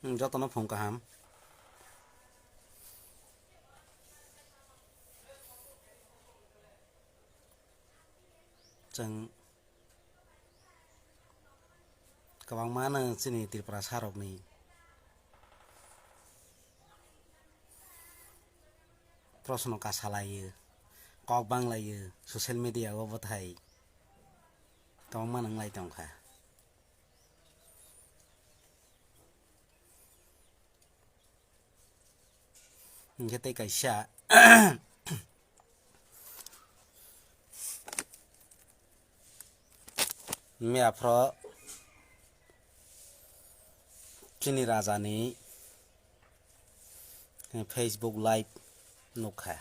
जतन फुं गाहाम जों गोबां मानो जोंनि त्रिपुरा सारकनि प्रश्न कासालायो कक बांलायो ससियेल मिडियाआव बाथाय गोबां मानोंलाय दंखा इंखे कायसा मैयाफ्र चिनी राजानि फेसबुक लाइव नुखा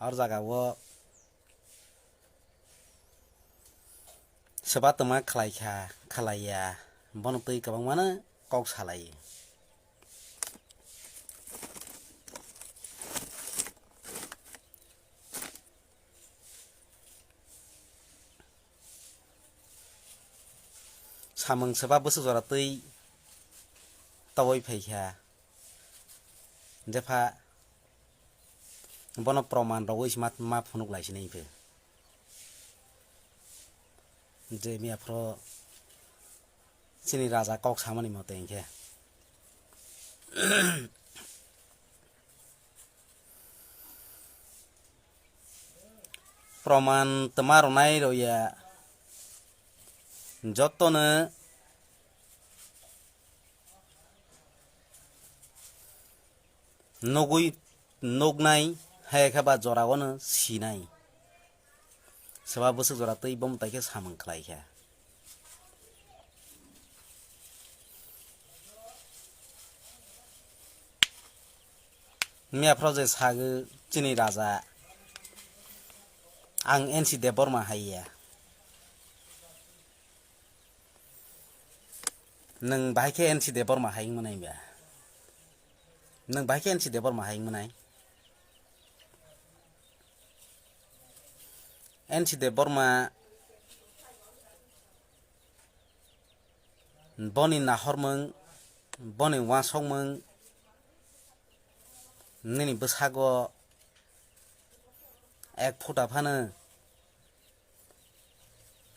और जगह सोरबा तमा खालाया बनतै गोबां मानो कक सालायो सामों सोरबा बोसोर जरा तै तवै फैखा जेफा बन प्रमाण रवैस मा फुनुक लाइसिनै फे जे मैयाफ्र चिनी राजा कक सामानि मते इंखे प्रमाण तमारो नाय रया जतनो नगनाय हायखाबा जरावनो सिनाय सोरबा बोसोर जरा तै बम ताइखे सामों खलायखा मैयाफ्राव जे सागो चिनी राजा आं एनसि देबरमा हायया नों बाहायखे एनसि देबरमा हायमोन आइबा नों बाहायखे एनसि देबरमा हायमोन आइ एनसि देबरमा बनि नाहरमों बनि वासंमों नैनि बैसागो एक फुटा फानो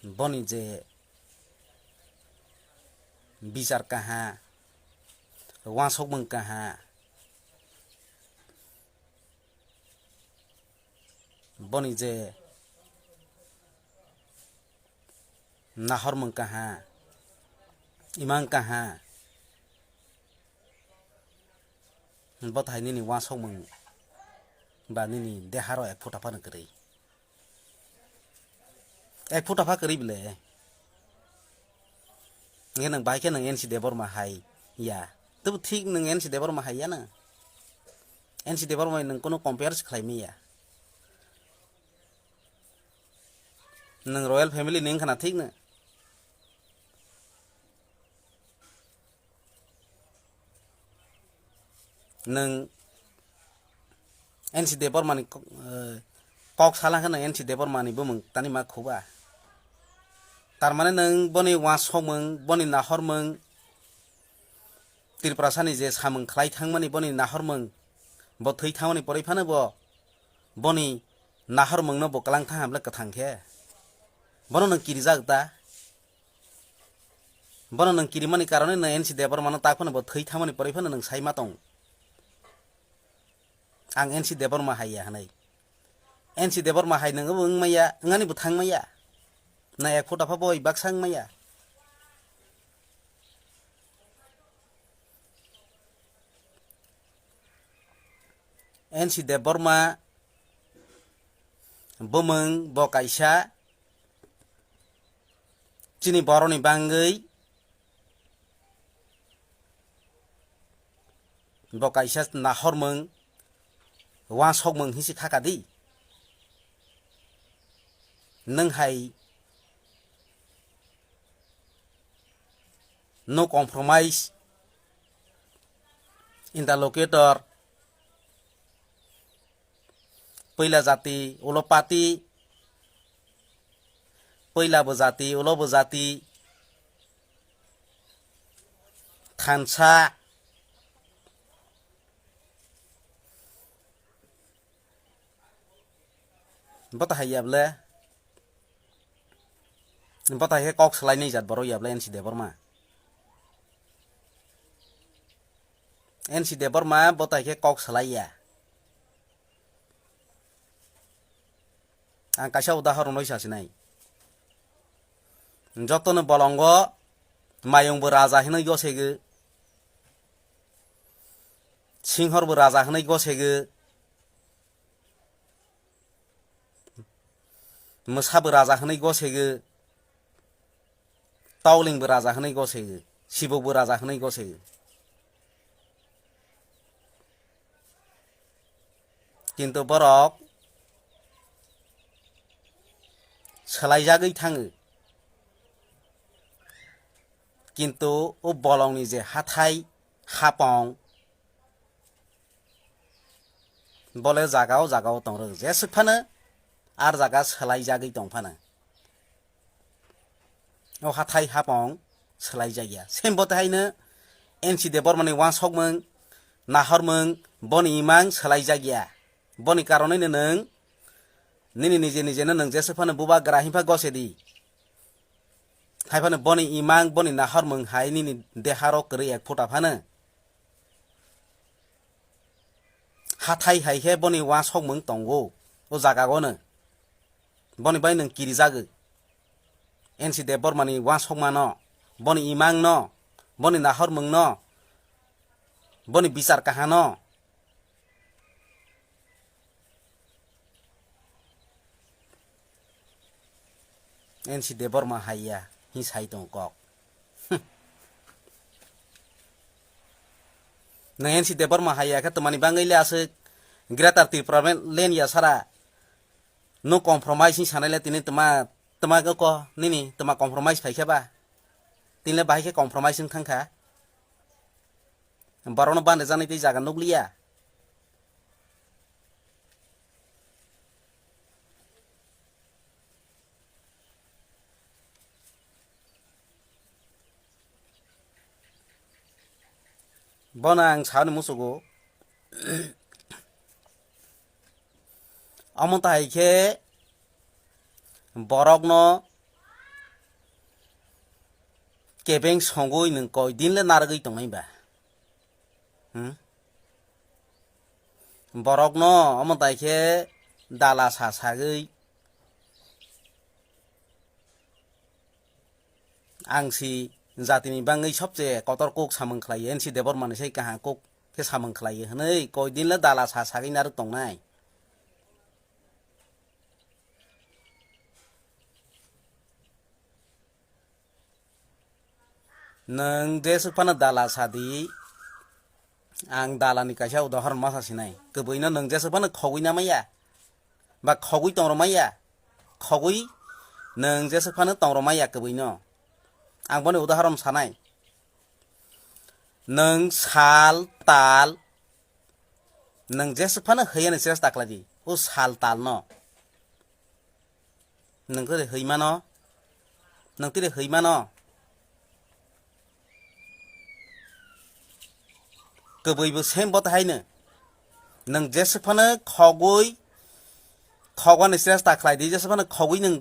बनि जे बिचार कहाँ वासंमों कहाँ बनि जे नाहरमों कहाँ इमां कहाँ बताय नैनि वासंमों बा नैनि देहारो एक फुटा फानो करै एक फुटा फा करै बिले नों बाहायखे नों एनसि देबरमा हाय या तब ठीक नों एनसि देबरमा हायया ना एनसि देबरमा नों कोनो कम्पेयार खालायमैया नों रयेल फेमिली नों खाना ठीक ना नों एनसि देबरमानि कक साला होनो एनसि देबरमानि बुमों तानि मा खुबा तारमाने नों बनि वासंमों बनि नाहरमों त्रिपुरा सानि जे सामों खलाय थांमानि बनि नाहरमों ब थै थांमानि परिफानो बनि नाहरमों न बकलां था हमले कथांखे बनो नों किरि जागता बनो नों किरिमानि कारणे नों एनसि देबरमानो ताकफानो ब थै थांमानि परिफानो नों साइमा दं आं एनसि देबरमा हायया हनै एनसि देबरमा हाय नोङो मैया ओंगानिबो थांमैया ना एक फुटा फा बय बाक्सां मैया एनसि देबरमा बोमों बकाइसा चिनी बरनि बांगै बकाइसा नाहरमों वासंमों हिसि खाकादि नों हाय no compromise interlocutor पहिला जाति उलपाती Poilabo jati ulobo jati Thansa Bota hayable Bota he kok selai jat boro yable NC Deborma NC Deborma bota he kok selai ya Ang kaisa udahoron loi sasinai Jotono bolongo mayungbo raja hinai gosegu Singhorbo raja hinai gosegu Mosabo raja hinai gosegu Tawlingbo raja hinai gosegu Sibobo raja hinai gosegu Kintu borok Selaijagoi thango Kintu o bolongni je hathai hapong bole jagao tongrok jesukphano ar jaga selaijagoi tongphano o hathai hapong selaijagya sembotahaino NC Debormani wansokmung nahormung boni imang selaijagya boni karonaino nung nini nije nung jesukphano buba grahimpa gosedi Haifano boni imang boni nahormung hai nini deharo kri ek phota phano Hathai hai he boni wansokmung tongo o jagagono boni bai nung kirijago NC Debormani wansokmano boni imang no boni nahormung no boni bichar kahano NC Deborma haiya hi sai tong kok na NC Deborma haiya ka tamani bangaile ase greater Tripura len ya sara no compromise ni sanale tini tama ko nini tama compromise phaikha ba tinle bahai ke compromise ing thangkha barono bande janai tei jaga nukliya Bona ang sauni musugo Amon tai ke borokno kebeng songoi nung koi dinle naragoi tongnai ba borokno amon tai ke dala sasagoi angsi Zatini bangai sobje kotor kok samung khlai NC Debormani sei kaha kok ke samung khlai hanai koi dinle dala sasagoi naru tongnai Nang jesukphano dala sadi ang dalani kaisa udahoron masasinai keboino nang jesukphano khogoi namaya ba khogoi tongromaya khogoi nang jesukphano tongromaya keboino ang boni udahoron sanai nang sal tal nang jesukphano heyani chesta khladi o sal tal no nang kore heimano nang tire heimano Keboibo sembot haino nang jesukphano khogani chesta khlaidi jesukphano khogoi nang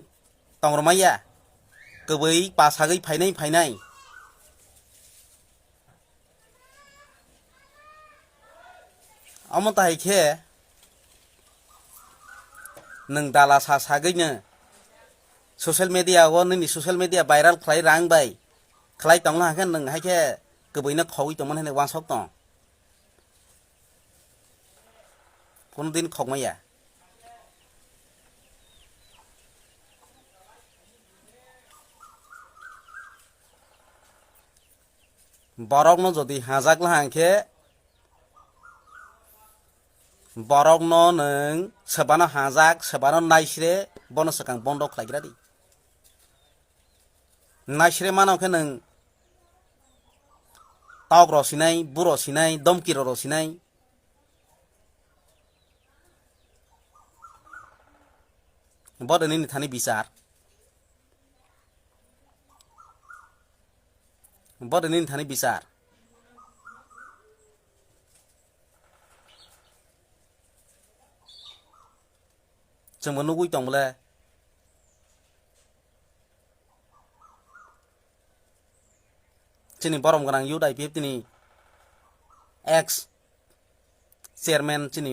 tongromaya keboi pasagoi phainai amon tai khe nang dala sasagoino social media o nini social media viral khlai rangbai khlai tongla hakan nang haike keboino khogoi tongmon hene wansok tong kono din khogmaya borokno jodi hajakla hangkhe borokno nung sebano hajak sebano naisre bono sakang bondo khlaigradi naisre mano khe nung tok ro sinai buro sinai domkiro ro sinai bodo nini thani bichar body nin thani bisar जों नugui tongble chini borom ganang UDIPF tini ex chairman chini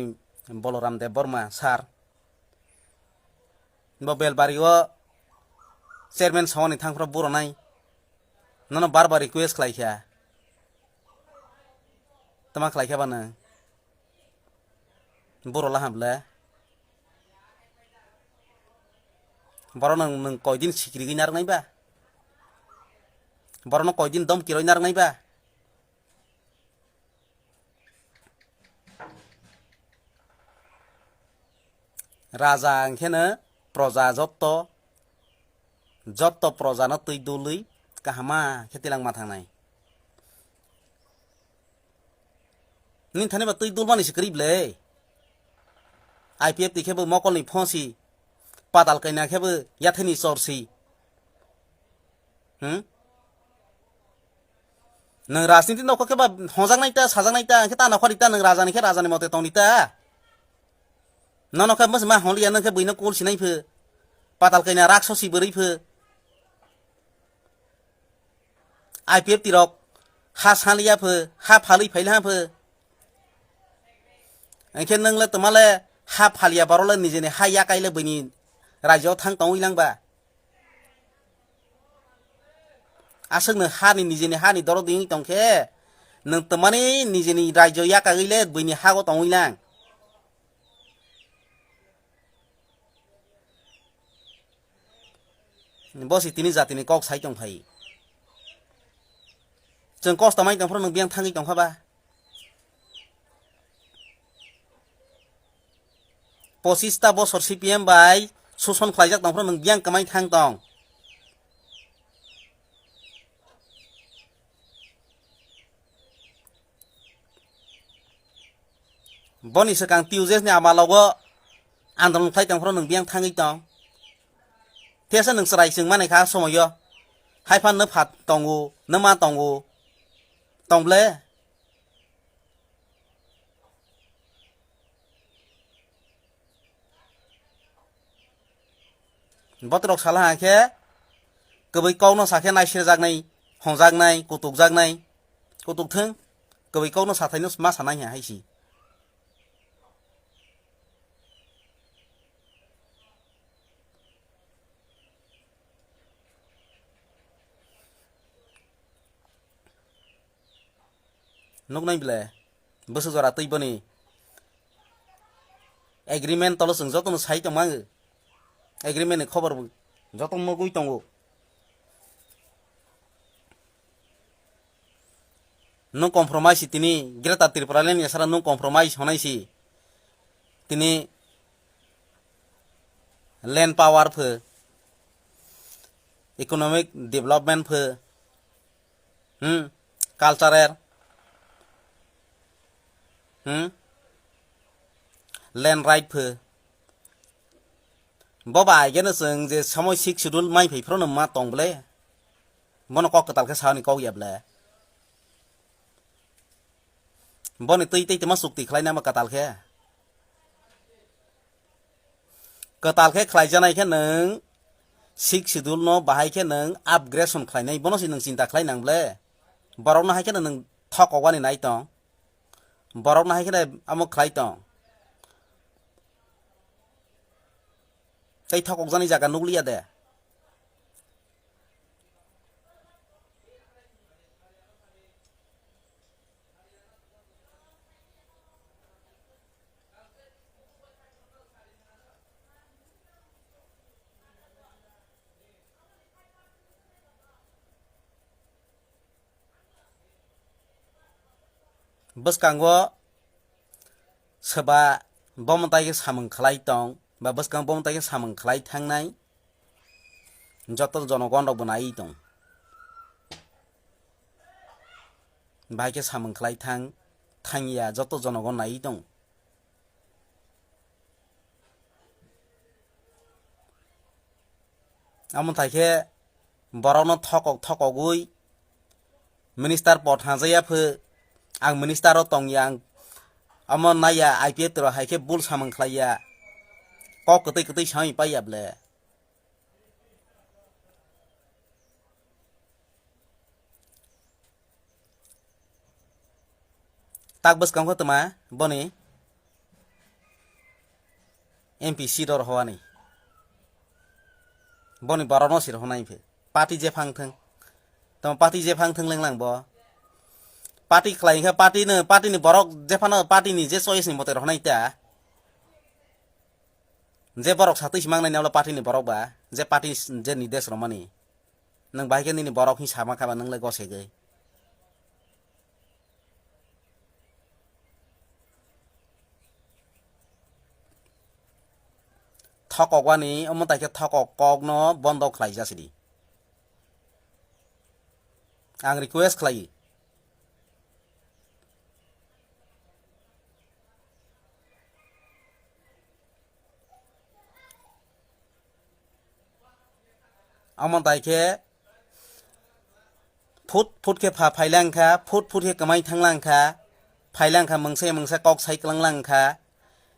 Boloram Dev Burma sar bo belbario chairman sawani thangfra buronai nono barbar request khlaikha tama khlaikha bana borola hamble boro nang koidin sikri ginar nai ba boro no koidin dom kiroi nar nai ba raja angkhena proja jotto proja no tui dului kahama khetilang mathangnai nin thane ba tui dulmani sikrible IPF tikhebo mokolni phosi patal kaina khebo yatheni sorsi nang rajniti nokho kheba honjangnai ta sajangnai ta kheta na khorita nang rajani khe rajani mote tonita nono khe masma holiya nang khe buina kol sinai phe patal kaina raksosi bori phe IPF tirok ha saliya phe ha phali phaila phe angkhe nangla tomale ha phaliya barola nijeni ha ya kaile bini rajyo thang tongwilang ba asang na ha ni nijeni ha ni doro ding tongkhe nang tomani nijeni rajyo ya kaile bini ha go tongwilang bosi tini jatini kok sai tong phai जों कस्ट माइ दंफ्रा नों बियां थाङै दंखाबा 25टा बसर CPM बाय सुसन खालायजाक दंफ्रा नों बियां कमाय थां दं बनि सकां टिउजेस नि आमालावबो आन्दोलन खालाय दंफ्रा नों बियां थाङै दं तेसा नों सराय जों मानेखा समयो हायफान नो फात दंगो नो मा दंगो tongble botrok salah khe koboi kau no sakhe nai serjagnai hongjagnai kutuk thung koboi kau no sathai no ma sanai ha haisi noknai bile bosu jora tui boni agreement tolo sung joto no sai tongmang agreement ni khobor joto nogui tongo no compromise tini Greta Tripuralen yasara no compromise honai si tini land power phe economic development phe cultural land right phe boba agena sung je samoy sik schedule mai phei phro no ma tongle bono kok katal khe sani kau yable boni tui tei ma sukti khlaina ma katal khe khlai janai khe nung sik schedule no bahai khe nung upgradation khlainai bono si nung cinta khlai nangle borok na hai khe nung thok ogani nai tong borok na hai khe amok khlai tong tei thok ogjani jaga nukliya de boskango soba bomtai ke samung khlai tong ba boskang bomtai ke samung khlai thangnai joto jonogon rok banai tong bai ke samung khlai thangya joto jonogon nai tong amon thai khe borok no thokogui minister पद हाजायाफो आं मिनिस्टाराव तंया आं अमन नाया IPF तर हाइके बुल सामं खलाया क कतै कतै साइ पायाब्ले ताक बस कामखो तमा बने एमपी सीटर हवानी बने बारानो सिर होनाय फे पार्टी जे फांथों तम पार्टी जे फांथों लेंलां बो पार्टी खलाइखा पार्टी बरक जेफानो पार्टी नि जे चॉइस नि मते रहनाय ता जे बरक सातै सिमांनाय नावला पार्टी नि बरक बा जे पार्टी जे निर्देश रमानी नों बाइके नि बरक नि सामा खाबा नोंलाय गसेगै थकवानी अमन ताइके थकक कगनो बन्द खलाइ जासिदि आं रिक्वेस्ट खलाइ अमन ताइके फुट के फाइलांखा फुट के कमाई थांलांखा फाइलांखा मोनसे कक साइक्लांलांखा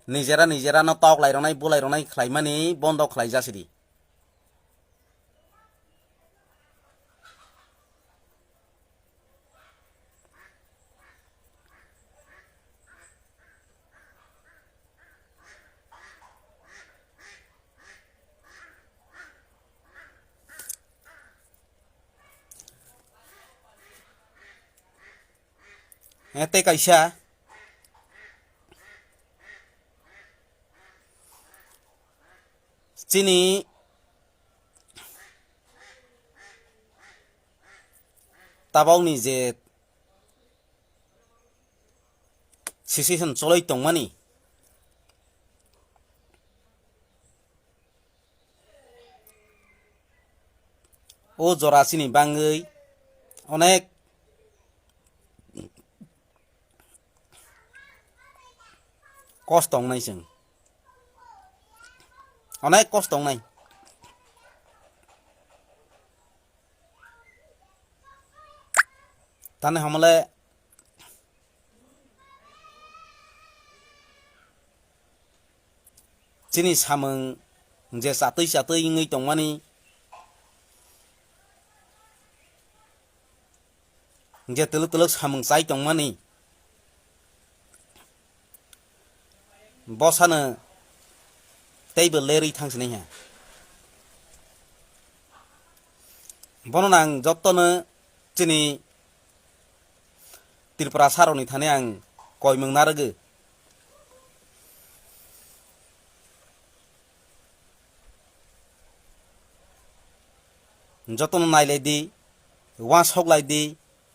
निजेरा न तक लाइरनाय बुलाइरनाय खलाइमानि बन्द खलाइ जासिदि एते कैसा चिनी ताबावनि जे सिचुएशन चलै दंमानि ओ जरासिनि बाङै अनेक कष्ट दंनाय जों अनेक कष्ट दंनाय ताने हमले चिनी सामों जे सातै ngै दंमानि जे तलुक सामों चाइ दंमानि बसानो तैबो लेरै थांसनै हा बनो आं जत्तनो चिनी त्रिपुरा सारनि थाने आं कय मोंनारगो जत्तनो नायलायदि वा सकलायदि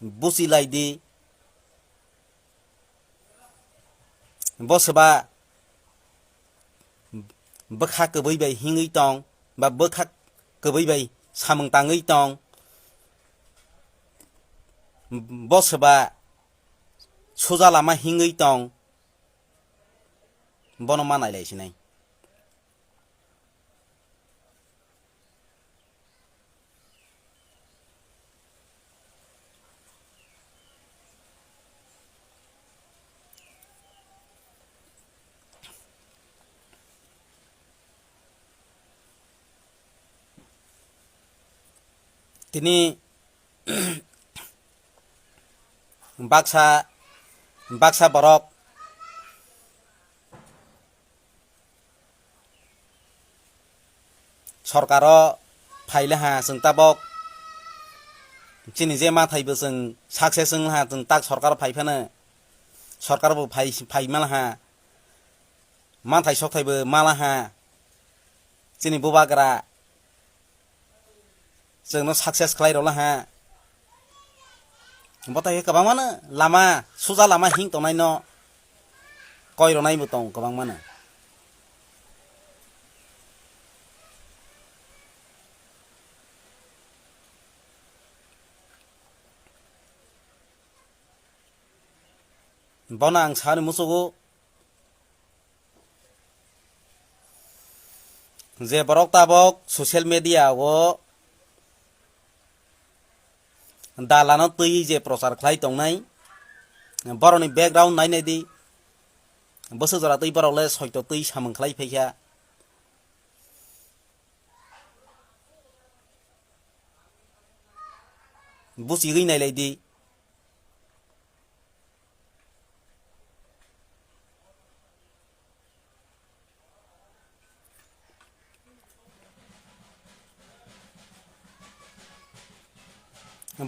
बुसिलायदि बसबा बखा कबैबाय हिङै दं बा बखा कबैबाय सामों ताङै दं बसबा सोजा लामा हिङै दं बनो मानायलायसिनाय तिनी बाक्सा बरक सरकार फाइले हा जों ताबक चिनी जे माथाइबो जों साक्सेस जों हा जों ताक सरकार फाइफानो सरकारबो फाइमाल हा माथाइ सकथाइबो माला हा चिनी बुबाग्रा जोंनो साक्सेस खालायरला हा बताय गोबां मानो लामा सुजा लामा हिं तनाय न कयरनायबो दं गोबां मानो बना आं सानो मुसुगु जे बरक ताबक ससियेल मीडिया वो दालानो तै जे प्रचार खालाय तंनाय बर'नि बेकग्राउन्ड नायनाय दि बोसोर जरा तै बर'ले सयत तै सामोन खालाय फैया बुसि गैनायलाय दि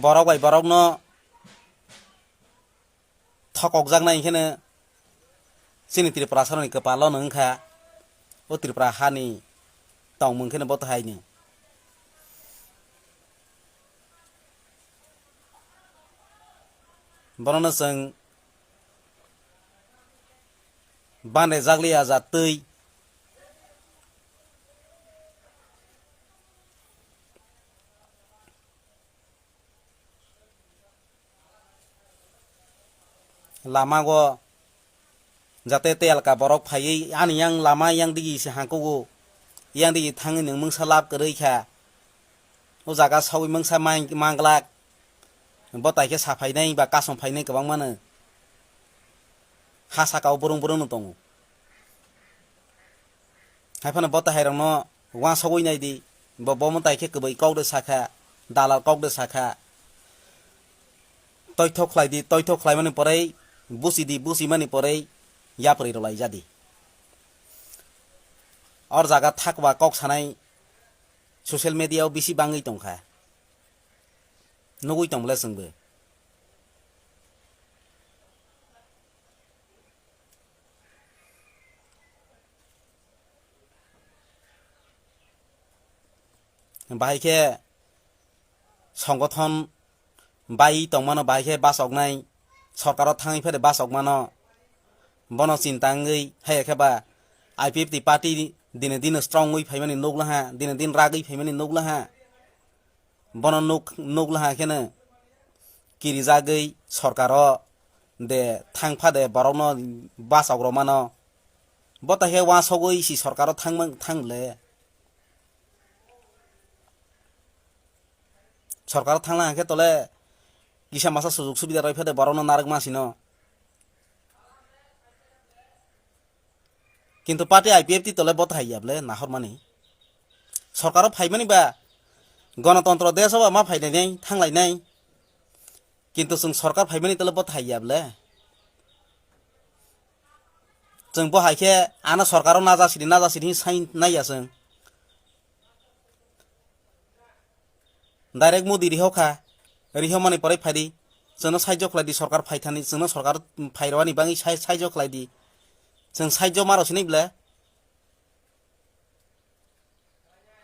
borok bai borok no thokok jangnai khene sini tripura saroni kepalo nongkha o tripura hani tongmung khene bot haini bonono jeng bane jaglia ja tei lama go jate tel ka borok phai ani yang lama yang digi se hangkogo yang digi thangi nang mungsa lab koroi kha o jaga sawi mungsa manglak botai ke safai nai ba kasom phai nai kabang mano hasa ka burung burung no tongo haifana bota hairang no wa sawoi nai di bo bomo tai ke kbai kok de sakha dalal kok de sakha toy thok khlai mani porai busi mani porai yapri rolai jadi or jaga thakwa kok sanai social media o bisi bangai tongkha nugui tongble sengbe bahai ke সংগঠন bai tongmano bahai ke basoknai sorkaro thangai phede basokmano bono chintangei hai kheba IPFT party dine din strong oi phaimani noglaha dine din ragoi phaimani noglaha bono noglaha khene kirijagei sorkaro de thangphade borokno basokro mano bota he wa sogoi si sorkaro thangle सरकार थांला के तले किसा मासा सुजुग सुबिदा रय फेदे बरनो नारक मासिनो किन्तु party IPFT तले बतहाइयाबले नाहर मानि सरकार फाइमानि बा गणतंत्र देश बा मा फाइनाय नै थांलाय नै किन्तु जों सरकार फाइमानि तले बतहाइयाबले जों बहायके आना सरकाराव नाजासिरि साइन नाया जों डायरेक्ट मोदी रिहो माने परे फाइदि जोंनो साइजो खलायदि सरकार फाइथानि जोंनो सरकार फाइरवानि बाङि साइजो खलायदि जों साइजो मारसिनै ब्ले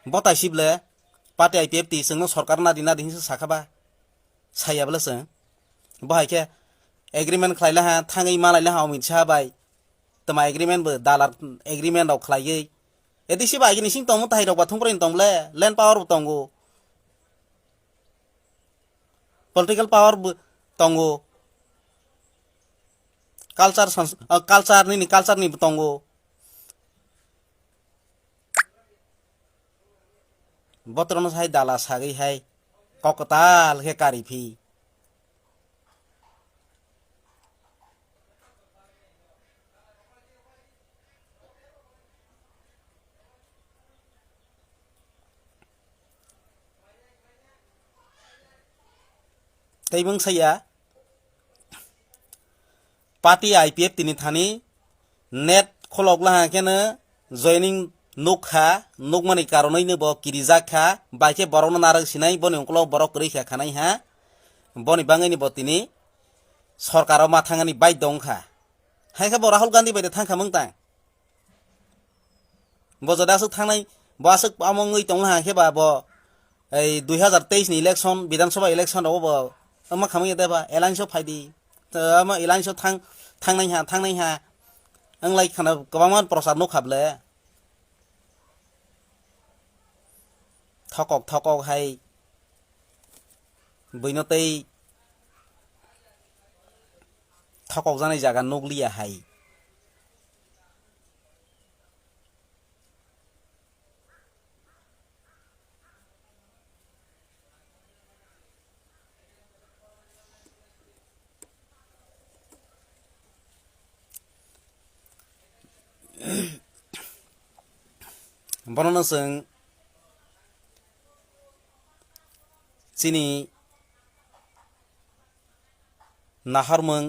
बताइसिब्ले पार्टी आईपीएफटी जोंनो सरकार नादि हिंसो साखाबा सायाब्ले जों बहायके एग्रीमेंट खलायला हा थाङै मालायला हा अमित शाह बाय तमा एग्रीमेंट बो दालार एग्रीमेंट आव खलायै एदिसि बायगिनि सिं तमु ताहिराव बाथुंब्रेन तंब्ले लैंड पावर तंगो political power tongo culture ni tongo botrono sai dala sagai hai kokotal ke karifi taibung saya party IPF tini thani net kholokla kene joining nukmani karonai ne bo kirijaka baike borokno narak sinai boni ongklo borok kri kha khanai ha boni bangai ni botini sarkaro ma thangani bai dongkha haikha bo Rahul Gandhi baide thangkha mungta bo jodasu thangnai bo asuk amongoi tongla ke ba bo ei 2023 ni election বিধানসভা election ro bo ama khamai deba elanso phaidi to ama elanso thangnai ha anglai khana gobaman prosar no khable thokok hai boinotei thokok janai jaga noglia hai bono जों chini naharmung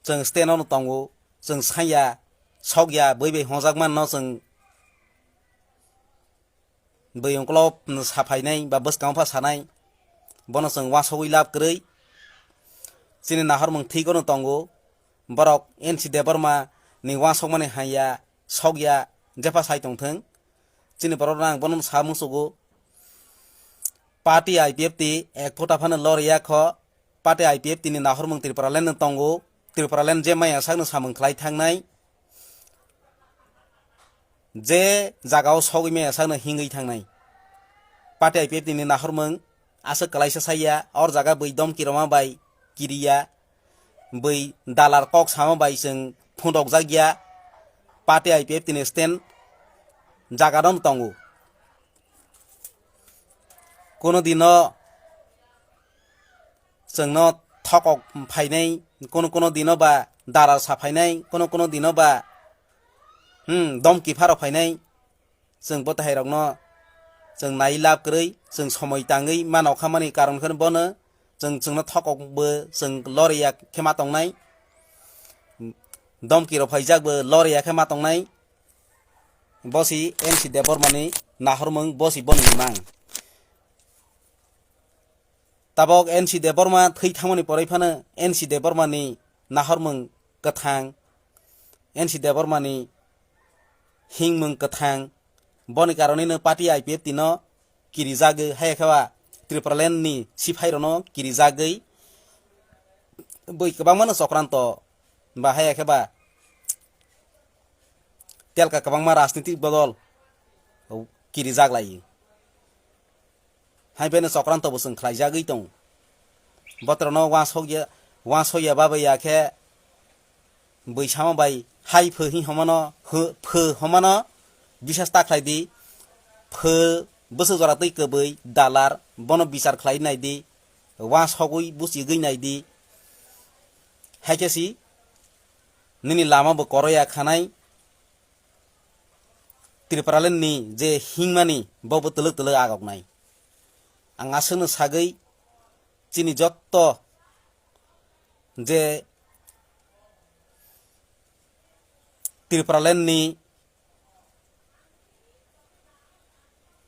जों stand on tongo जों saya sogya बै हजाकमान न जों बै अंकलप साफायनाय बा बसकांफा सानाय bono जों wasogui लाब क्रೈ chini naharmung thikono tongo borok NC Deborma ni wasokmani haya sogya jepa sai tongtheng chini borok rang bono samusugo party IPFT ek phota phana loria kho party IPFT ni naharmung Tripuraland tongo Tripuraland je maya sakno samung khlai thangnai je jagao sogui maya sakno hingui thangnai party IPFT ni naharmung asa kalaisa saya or jaga bai dom kiroma bai kiriya bai dalar kok sama bai जों phundok jagya party IPFT ni stand jaga dom tongo kono dino जोंनो थकक फायनाय कोन दिनो बा दारा साफायनाय कोन दिनो बा दमकि pharaoh फायनाय जों बताहायरकनो जों नाय लाब क्रै जों समय ताङै मानाव खामानि कारनखौनो बनो जोंनो थककबो जों लरिया खेमा तंनाय दमकिरो फायजाकबो लरिया खेमा तंनाय बसि NC Debormani नाहरमung बसि बनिमां tabok NC Deborma thै थांमानि परायफानो NC Debormani नाहरमung गोथां NC Debormani हिंमung गोथां बनि कारनैनो पार्टी IPFT no किरिजागो हायखावा Tripuraland ni सिफायरनो किरिजागै बै गोबांमानो सक्रान्त बा हायखाबा तेलका गोबांमा राजनीतिक बदल किरिजागलायो हायबेनो सक्रान्त बोसों ख्लायजागै दं बत्रनो वासोया बाबाया खे बैसामा बाय हाय फोहि हमनो फो हमनो बिसास ताख्लायदि फो बोसो जरा तैके बै दालार बनो बिचार ख्लायनायदि वासगै बुसि गैनायदि हायकेसि निनि लामाबो करया खानाय Tripuraland ni जे हिंमानि बबो तलक तलक आगकनाय आं आसोनो सागै चिनि जत्त जे Tripuraland ni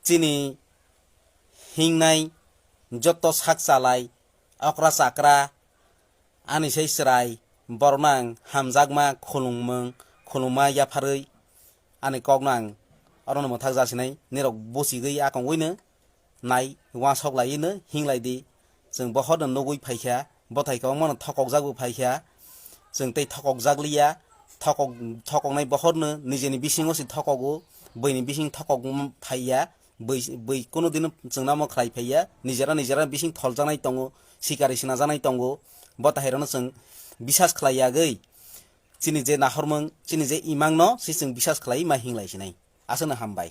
चिनि हिंनाय जत्त साकसालाय अक्रा साकरा आनिसै सराय बरनां हामजागमा खुलुमा याफारै आनि कगनां अरनो मथाक जासिनाय निरक बसिगै आकंगैनो नाय वासक लायनो हिंलायदि जों बहद नगै फायखा बथायखौ मन थकक जागु फायखा जों तै थकक जागलिया थककनाय बहदनो निजेनि बिसिङाव सि थककगु बैनि बिसिं थकक फायया बै कोनो दिन जोंना म ख्लाय फायया निजेरा बिसिं थलजानाय दङो सिकारि सिना जानाय दङो बथायरनो जों बिसास ख्लायागै चिनि जे नाहरमं चिनि जे इमांनो सि जों बिसास ख्लाय मा हिंलायसिनाय आसोनो हामबाय।